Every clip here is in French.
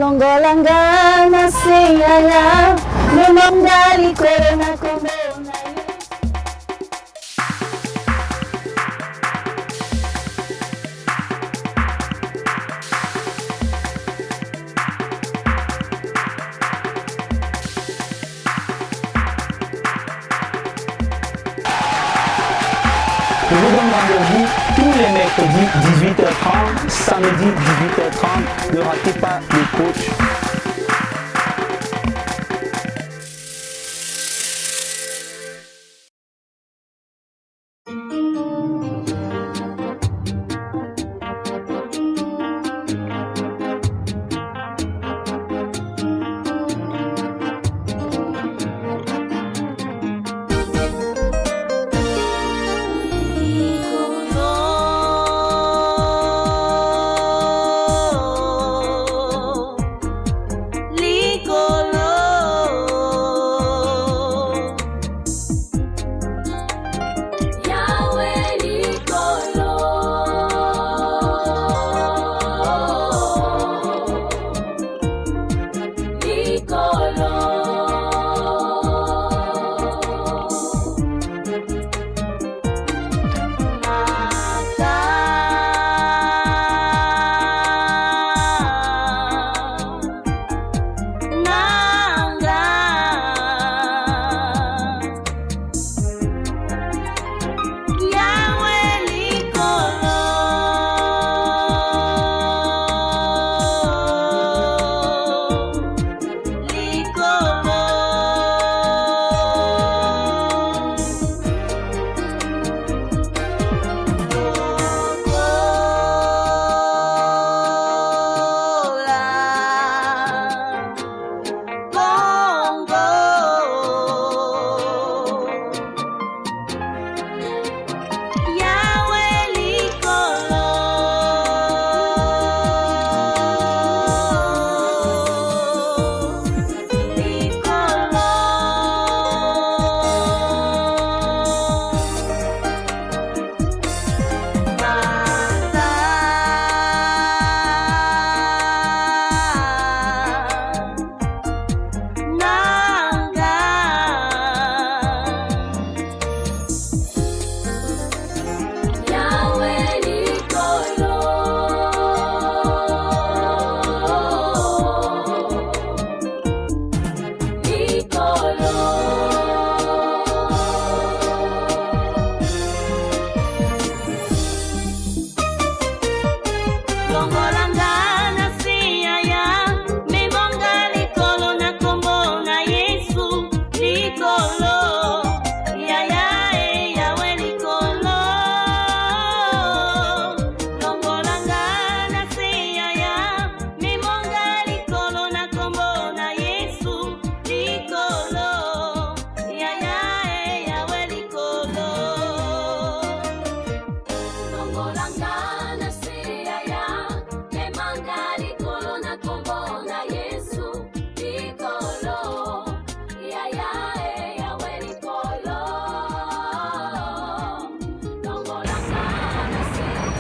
Longolanga Seyaya, Memandali Corona Comona. Je vous donne rendez-vous tous les mercredis 18h30, samedi 18h30. Ne ratez pas le coach.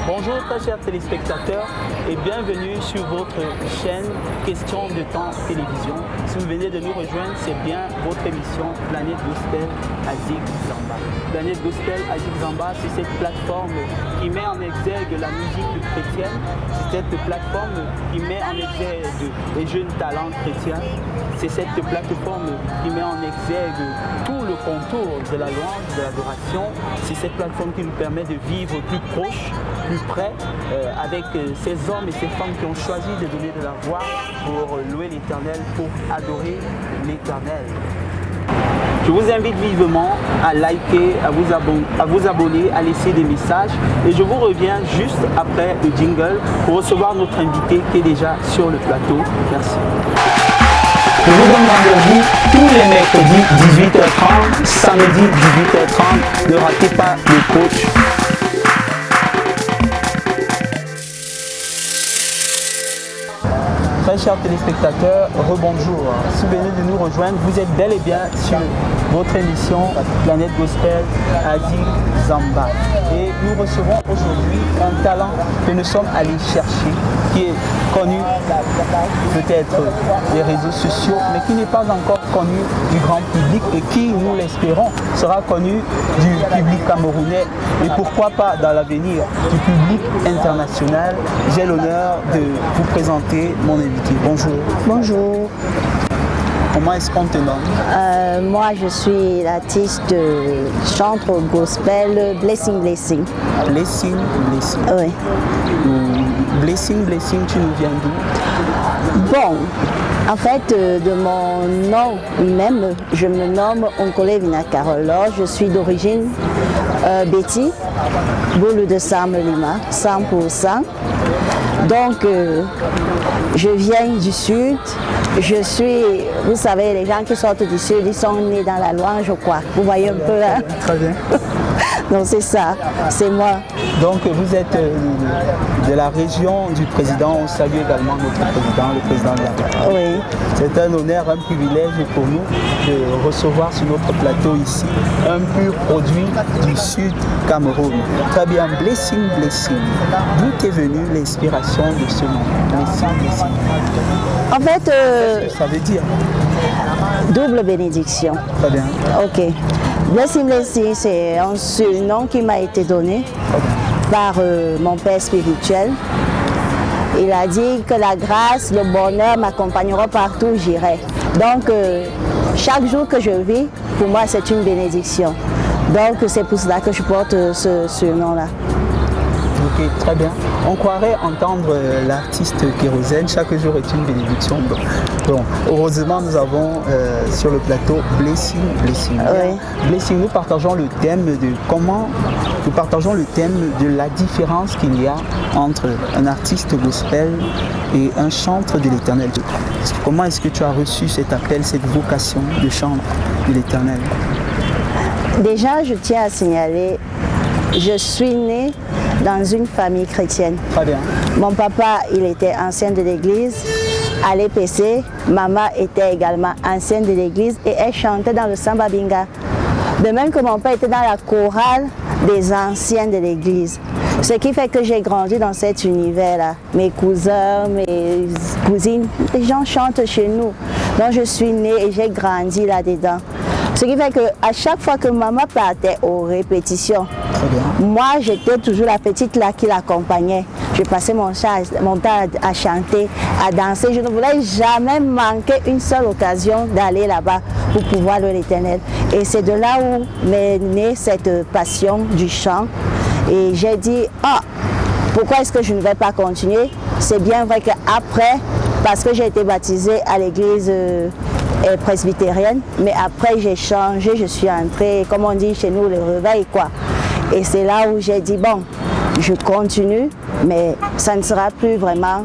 Bonjour très chers téléspectateurs et bienvenue sur votre chaîne Question de temps télévision. Si vous venez de nous rejoindre, c'est bien votre émission Planète Gospel Azik Zamba. Planète Gospel Azik Zamba, c'est cette plateforme qui met en exergue la musique chrétienne. C'est cette plateforme qui met en exergue les jeunes talents chrétiens. C'est cette plateforme qui met en exergue tout le contour de la louange, de l'adoration. C'est cette plateforme qui nous permet de vivre plus proche, plus près, avec ces hommes et ces femmes qui ont choisi de donner de la voix pour louer l'Éternel, pour adorer l'Éternel. Je vous invite vivement à liker, à vous abonner, à laisser des messages et je vous reviens juste après le jingle pour recevoir notre invité qui est déjà sur le plateau. Merci. Je vous donne rendez-vous tous les mercredis 18h30, samedi 18h30. Ne ratez pas le coach. Très chers téléspectateurs, rebonjour. Si vous venez de nous rejoindre, vous êtes bel et bien sur votre émission Planète Gospel Azik Zamba. Et nous recevons aujourd'hui un talent que nous sommes allés chercher, qui est connu peut-être des réseaux sociaux, mais qui n'est pas encore connu du grand public et qui, nous l'espérons, sera connu du public camerounais et pourquoi pas dans l'avenir du public international. J'ai l'honneur de vous présenter mon invité. Bonjour. Bonjour. Comment est-ce qu'on te nomme? Moi, je suis l'artiste chantre gospel Blessing Blessing. Blessing Blessing. Oui. Blessing Blessing, tu nous viens d'où? Bon, en fait, de mon nom même, je me nomme Onkole Vinakarolo. Je suis d'origine Betty, boule de Sam Lima, 100%. Donc, je viens du sud. Je suis, vous savez, les gens qui sortent du sud, ils sont nés dans la Loire, je crois. Vous voyez un peu, hein? Très bien. Donc c'est ça, c'est moi. Donc vous êtes de la région du président. On salue également notre président, le président de la République. Oui. C'est un honneur, un privilège pour nous de recevoir sur notre plateau ici un pur produit du Sud Cameroun. Très bien, Blessing Blessing. D'où est venue l'inspiration de ce nom? Blessing Blessing. En fait, Qu'est-ce que ça veut dire? double bénédiction. Très bien. Ok. Blessing Blessing, c'est un surnom qui m'a été donné par mon père spirituel. Il a dit que la grâce, le bonheur m'accompagneront partout où j'irai. Donc, chaque jour que je vis, pour moi, c'est une bénédiction. Donc, c'est pour cela que je porte ce surnom-là. Ok, très bien. On croirait entendre l'artiste Kérosène, chaque jour est une bénédiction. Donc, heureusement, nous avons sur le plateau Blessing Blessing. Oui. Blessing, nous partageons le thème de la différence qu'il y a entre un artiste gospel et un chantre de l'Éternel. Comment est-ce que tu as reçu cet appel, cette vocation de chantre de l'Éternel? Déjà, je tiens à signaler, je suis née dans une famille chrétienne. Très bien. Mon papa, il était ancien de l'église à l'EPC. Maman était également ancienne de l'église et elle chantait dans le Samba Binga. De même que mon père était dans la chorale des anciens de l'église. Ce qui fait que j'ai grandi dans cet univers-là. Mes cousins, mes cousines, les gens chantent chez nous. Donc je suis née et j'ai grandi là-dedans. Ce qui fait qu'à chaque fois que maman partait aux répétitions, moi j'étais toujours la petite là qui l'accompagnait. Je passais mon temps à chanter, à danser. Je ne voulais jamais manquer une seule occasion d'aller là-bas pour pouvoir louer l'Éternel. Et c'est de là où m'est née cette passion du chant. Et j'ai dit, pourquoi est-ce que je ne vais pas continuer? C'est bien vrai qu'après, parce que j'ai été baptisée à l'église presbytérienne, mais après j'ai changé, je suis entrée, comme on dit chez nous, le réveil quoi. Et c'est là où j'ai dit, bon, je continue, mais ça ne sera plus vraiment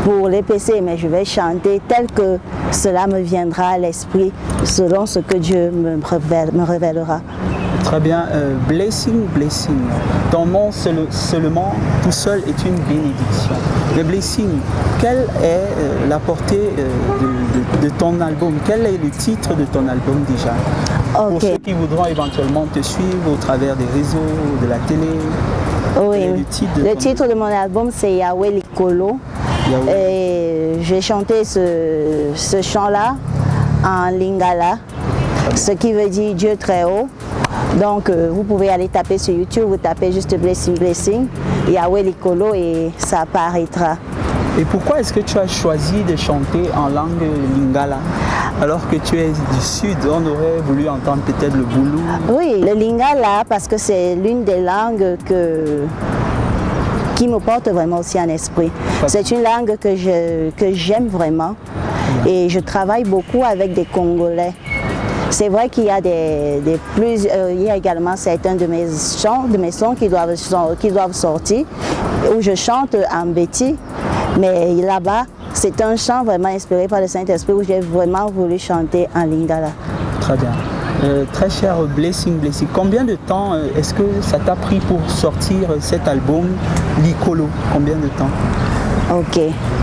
pour l'EPC, mais je vais chanter tel que cela me viendra à l'esprit, selon ce que Dieu me révélera. Très bien, Blessing Blessing. Ton nom seulement tout seul est une bénédiction. Le Blessing, quelle est la portée de ton album? Quel est le titre de ton album déjà? Okay. Pour ceux qui voudront éventuellement te suivre au travers des réseaux, de la télé. Oui, le titre de mon album c'est Yahweh Likolo. Et j'ai chanté ce chant-là en lingala, ce qui veut dire Dieu très haut. Donc vous pouvez aller taper sur YouTube, vous tapez juste Blessing Blessing, Yahweh Likolo et ça apparaîtra. Et pourquoi est-ce que tu as choisi de chanter en langue lingala alors que tu es du sud? On aurait voulu entendre peut-être le boulou. Oui, le lingala parce que c'est l'une des langues qui me porte vraiment aussi en esprit. C'est une langue que j'aime vraiment et je travaille beaucoup avec des Congolais. C'est vrai qu'il y a il y a également certains de mes sons qui doivent sortir, où je chante en Betty, mais là-bas, c'est un chant vraiment inspiré par le Saint-Esprit où j'ai vraiment voulu chanter en lingala. Très bien. Très cher Blessing Blessing, combien de temps est-ce que ça t'a pris pour sortir cet album Likolo? Combien de temps? Ok,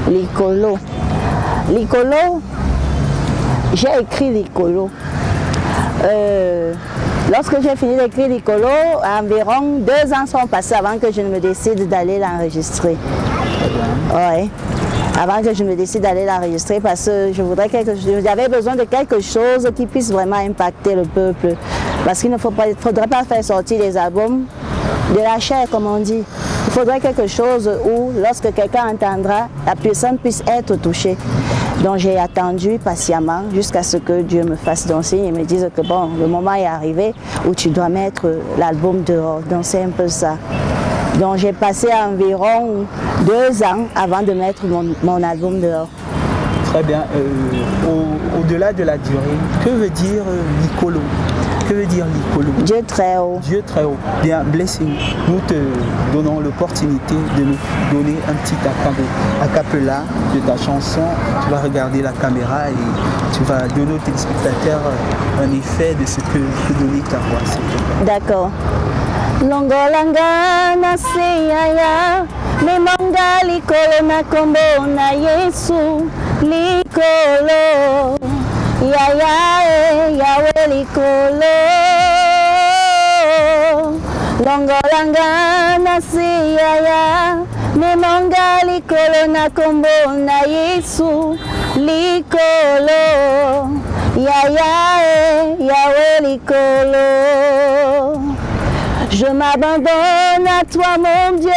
Likolo. L'Icolo, j'ai écrit l'Icolo. Lorsque j'ai fini d'écrire l'Icolo, environ 2 ans sont passés avant que je ne me décide d'aller l'enregistrer. Ouais. Avant que je me décide d'aller l'enregistrer parce que j'avais besoin de quelque chose qui puisse vraiment impacter le peuple. Parce qu'il ne faudrait pas faire sortir les albums de la chair, comme on dit. Il faudrait quelque chose où, lorsque quelqu'un entendra, la personne puisse être touchée. Donc j'ai attendu patiemment jusqu'à ce que Dieu me fasse don signe et me dise que bon, le moment est arrivé où tu dois mettre l'album dehors. Donc c'est un peu ça. Donc j'ai passé environ 2 ans avant de mettre mon album dehors. Très bien. Au-delà de la durée, que veut dire l'Icolo? Que veut dire l'Icolo? Dieu très haut. Dieu très haut. Bien, Blessing, nous te donnons l'opportunité de nous donner un petit acapella de ta chanson. Tu vas regarder la caméra et tu vas donner aux téléspectateurs un effet de ce que peut donner ta voix. D'accord. Longolanga na seyaya me monga likolo na kombo na Yesu likolo yaya yawe likolo Longolanga na seyaya me monga likolo na kombo na Yesu likolo yaya yawe likolo. Je m'abandonne à toi, mon Dieu,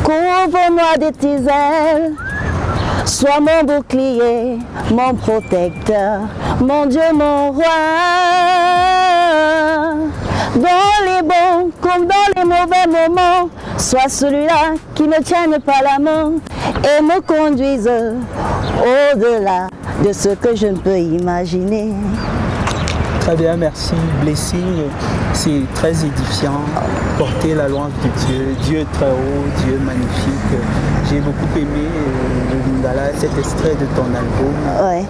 couvre-moi de tes ailes, sois mon bouclier, mon protecteur, mon Dieu, mon roi. Dans les bons comme dans les mauvais moments, sois celui-là qui ne tienne pas la main et me conduise au-delà de ce que je ne peux imaginer. Très bien, merci Blessing. C'est très édifiant. Porter la louange de Dieu. Dieu très haut, Dieu magnifique. J'ai beaucoup aimé cet extrait de ton album. Ouais.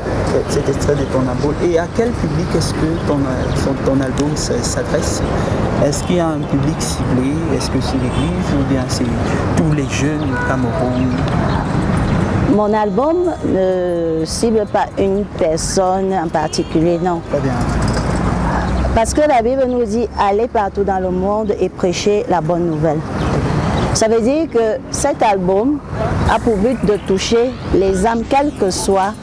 Cet extrait de ton album. Et à quel public est-ce que ton album s'adresse? Est-ce qu'il y a un public ciblé? Est-ce que c'est l'église ou bien c'est tous les jeunes du Cameroun? Mon album ne cible pas une personne en particulier, non. Très bien. Parce que la Bible nous dit aller partout dans le monde et prêcher la bonne nouvelle. Ça veut dire que cet album a pour but de toucher les âmes, quelle que soit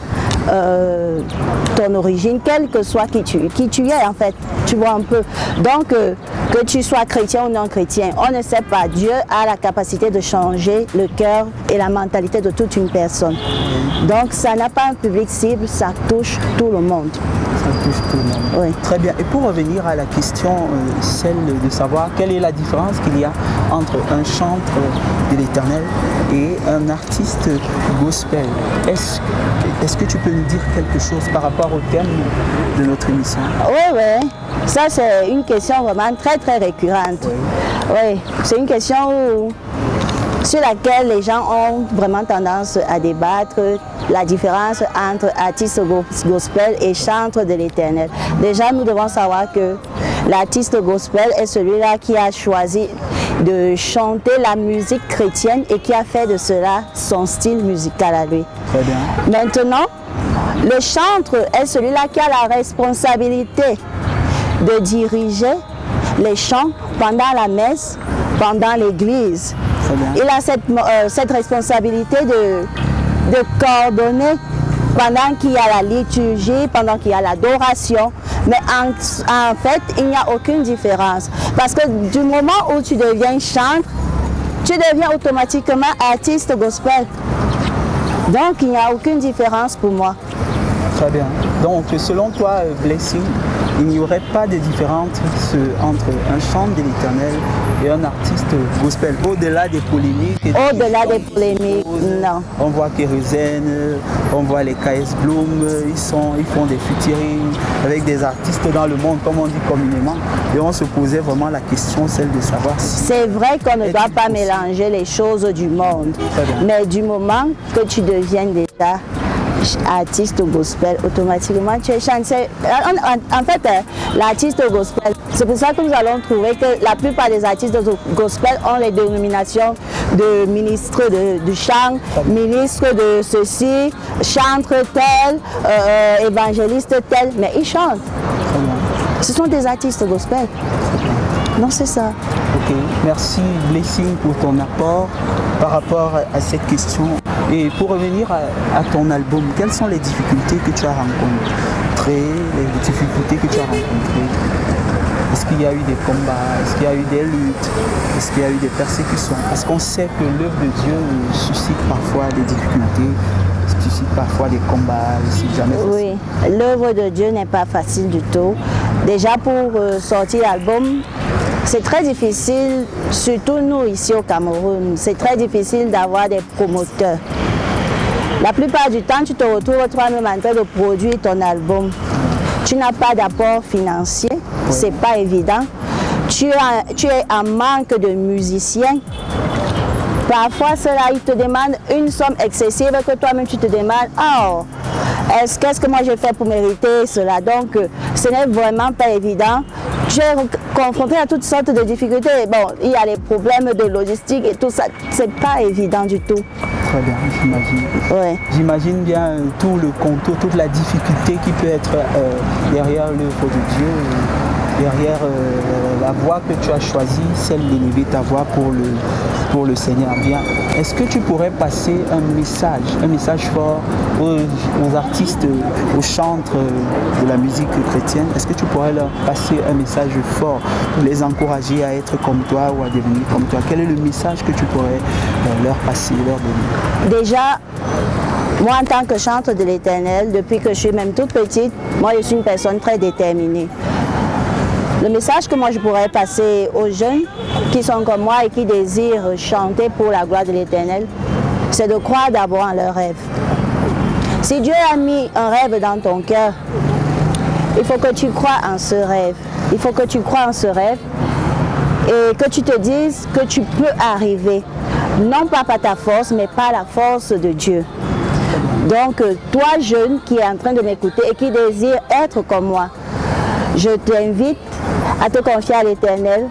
ton origine, quel que soit qui tu es en fait, tu vois un peu. Donc que tu sois chrétien ou non chrétien, on ne sait pas. Dieu a la capacité de changer le cœur et la mentalité de toute une personne. Donc ça n'a pas un public cible, ça touche tout le monde. Ça touche tout le monde. Oui. Très bien. Et pour revenir à la question, celle de savoir quelle est la différence qu'il y a entre un chantre de l'Éternel et un artiste gospel. Est-ce que tu peux nous dire quelque chose par rapport au thème de notre émission? Oui. Ça, c'est une question vraiment très, très récurrente. Oui, c'est une question sur laquelle les gens ont vraiment tendance à débattre la différence entre artiste gospel et chantre de l'Éternel. Déjà, nous devons savoir que l'artiste gospel est celui-là qui a choisi de chanter la musique chrétienne et qui a fait de cela son style musical à lui. Très bien. Maintenant, le chantre est celui-là qui a la responsabilité de diriger les chants pendant la messe, pendant l'église. Il a cette responsabilité de coordonner pendant qu'il y a la liturgie, pendant qu'il y a l'adoration. Mais en fait, il n'y a aucune différence. Parce que du moment où tu deviens chantre, tu deviens automatiquement artiste gospel. Donc, il n'y a aucune différence pour moi. Très bien. Donc, selon toi, Blessing, il n'y aurait pas de différence entre un chantre de l'Éternel et un artiste gospel, au-delà des polémiques. Au-delà des polémiques, non. On voit Kérosène, on voit les KS Bloom, ils font des featuring avec des artistes dans le monde, comme on dit communément. Et on se posait vraiment la question, celle de savoir si... C'est vrai qu'on ne doit pas mélanger les choses du monde. Mais du moment que tu deviens déjà artiste gospel, automatiquement tu es chanteur. En fait, l'artiste gospel, c'est pour ça que nous allons trouver que la plupart des artistes gospel ont les dénominations de ministre du chant, ministre de ceci, chantre tel, évangéliste tel, mais ils chantent. Ce sont des artistes gospel. Non, c'est ça. Ok, merci Blessing pour ton apport par rapport à cette question. Et pour revenir à ton album, quelles sont les difficultés que tu as rencontrées, les difficultés que tu as rencontrées? Est-ce qu'il y a eu des combats? Est-ce qu'il y a eu des luttes? Est-ce qu'il y a eu des persécutions? Parce qu'on sait que l'œuvre de Dieu suscite parfois des difficultés, suscite parfois des combats, c'est jamais facile. Oui, l'œuvre de Dieu n'est pas facile du tout. Déjà pour sortir l'album, c'est très difficile, surtout nous ici au Cameroun, c'est très difficile d'avoir des promoteurs. La plupart du temps, tu te retrouves toi-même en train de produire ton album. Tu n'as pas d'apport financier, c'est pas évident. Tu es en manque de musiciens. Parfois, cela, ils te demandent une somme excessive que toi-même tu te demandes, oh, qu'est-ce que moi j'ai fait pour mériter cela? Donc, ce n'est vraiment pas évident. Tu es confronté à toutes sortes de difficultés. Bon, il y a les problèmes de logistique et tout ça, c'est pas évident du tout. Très bien, j'imagine. Ouais. J'imagine bien tout le contour, toute la difficulté qui peut être derrière l'œuvre de Dieu, derrière la voie que tu as choisie, celle d'élever ta voix pour le Seigneur. Bien, est-ce que tu pourrais passer un message fort aux artistes, aux chantres de la musique chrétienne? Est-ce que tu pourrais leur passer un message fort pour les encourager à être comme toi ou à devenir comme toi? Quel est le message que tu pourrais leur passer, leur donner? Déjà, moi en tant que chantre de l'Éternel, depuis que je suis même toute petite, moi je suis une personne très déterminée. Le message que moi je pourrais passer aux jeunes qui sont comme moi et qui désirent chanter pour la gloire de l'Éternel, c'est de croire d'abord en leur rêve. Si Dieu a mis un rêve dans ton cœur, il faut que tu crois en ce rêve. Il faut que tu crois en ce rêve et que tu te dises que tu peux arriver. Non pas par ta force, mais par la force de Dieu. Donc, toi jeune qui est en train de m'écouter et qui désire être comme moi, je t'invite à te confier à l'Éternel,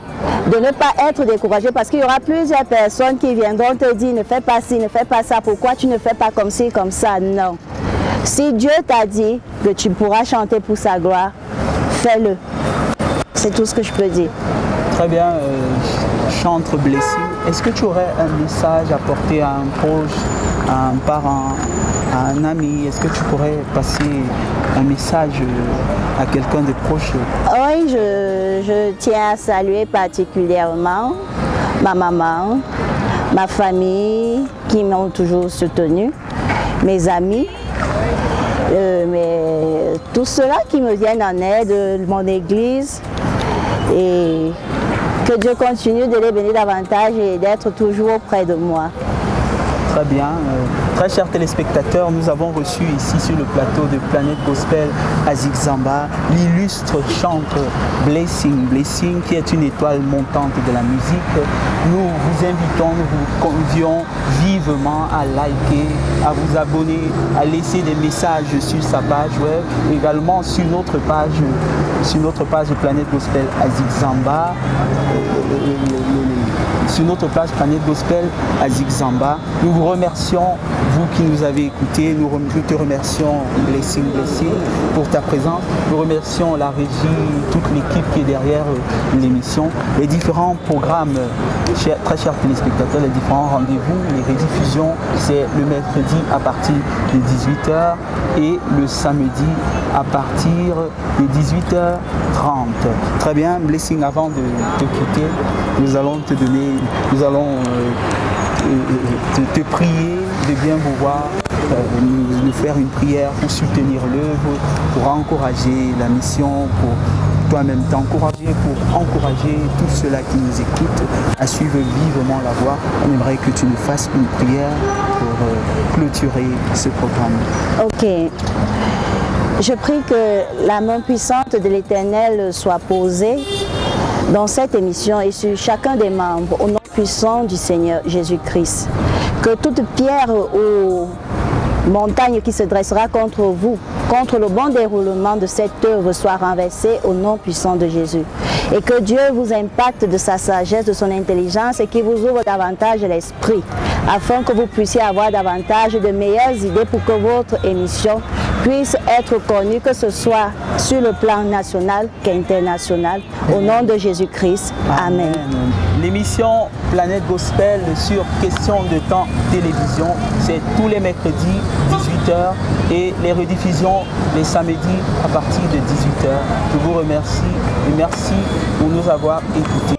de ne pas être découragé parce qu'il y aura plusieurs personnes qui viendront te dire ne fais pas ci, ne fais pas ça, pourquoi tu ne fais pas comme ci, comme ça, non. Si Dieu t'a dit que tu pourras chanter pour sa gloire, fais-le. C'est tout ce que je peux dire. Très bien, chantre Blessing. Est-ce que tu aurais un message à porter à un proche, à un parent, à un ami? Est-ce que tu pourrais passer un message à quelqu'un de proche? Oui, je tiens à saluer particulièrement ma maman, ma famille qui m'ont toujours soutenue, mes amis, tous ceux-là qui me viennent en aide, mon église, et que Dieu continue de les bénir davantage et d'être toujours auprès de moi. Très bien. Très chers téléspectateurs, nous avons reçu ici sur le plateau de Planète Gospel Azik Zamba l'illustre chantre Blessing qui est une étoile montante de la musique. Nous vous invitons, nous vous convions vivement à liker, à vous abonner, à laisser des messages sur sa page web, également sur notre page de Planète Gospel Azik Zamba. Sur notre page Planète Gospel Azik Zamba. Nous vous remercions, vous qui nous avez écoutés, nous te remercions Blessing pour ta présence. Nous remercions la régie, toute l'équipe qui est derrière l'émission, les différents programmes, très chers téléspectateurs, les différents rendez-vous, les rediffusions, c'est le mercredi à partir de 18h et le samedi à partir de 18h30. Très bien, Blessing, avant de te quitter, nous allons te prier de bien vouloir nous faire une prière pour soutenir l'œuvre, pour encourager la mission, pour toi-même t'encourager, pour encourager tous ceux-là qui nous écoutent à suivre vivement la voie. On aimerait que tu nous fasses une prière pour clôturer ce programme. Ok. Je prie que la main puissante de l'Éternel soit posée dans cette émission et sur chacun des membres au nom puissant du Seigneur Jésus-Christ. Que toute pierre ou montagne qui se dressera contre vous, contre le bon déroulement de cette œuvre soit renversée au nom puissant de Jésus. et que Dieu vous impacte de sa sagesse, de son intelligence et qu'il vous ouvre davantage l'esprit afin que vous puissiez avoir davantage de meilleures idées pour que votre émission puisse être connue, que ce soit sur le plan national qu'international. Au nom de Jésus-Christ. Amen. L'émission Planète Gospel sur Question de temps télévision, c'est tous les mercredis 18h et les rediffusions les samedis à partir de 18h. Je vous remercie et merci pour nous avoir écoutés.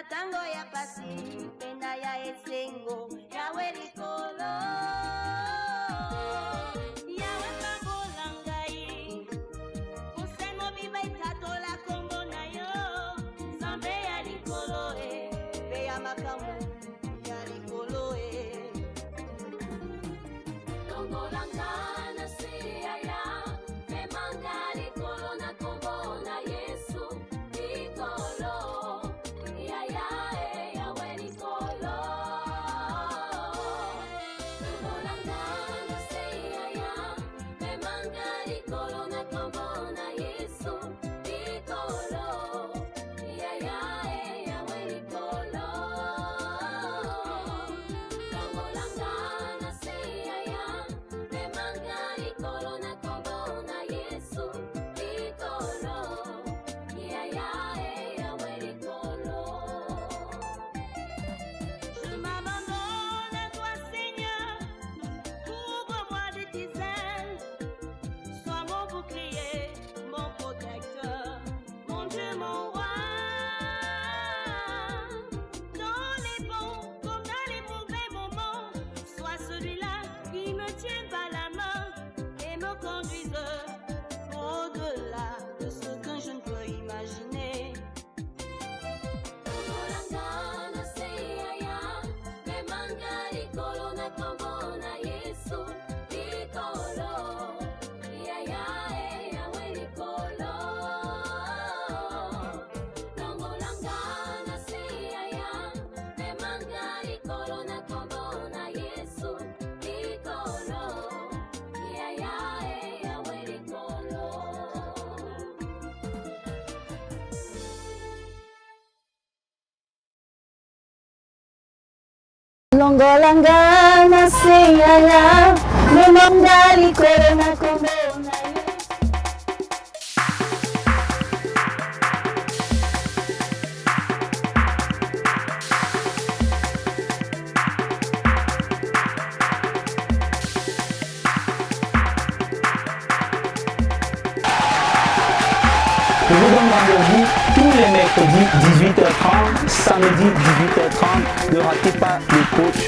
Tango ya pasi, pena ya esengo, yawe likolo. Yawe pagola ngai, usemo biba itato la kombo na yo. Zambe ya likolo pe ya makamu ya likolo Tango langana siya ya, me manga likolo na kombo na Yesu, likolo. Longolanga na seyaya, me manga likolo na kombo na yo. Je vous donne rendez-vous tous les mercredis 18h30, samedi 18h30. Ne ratez pas le coach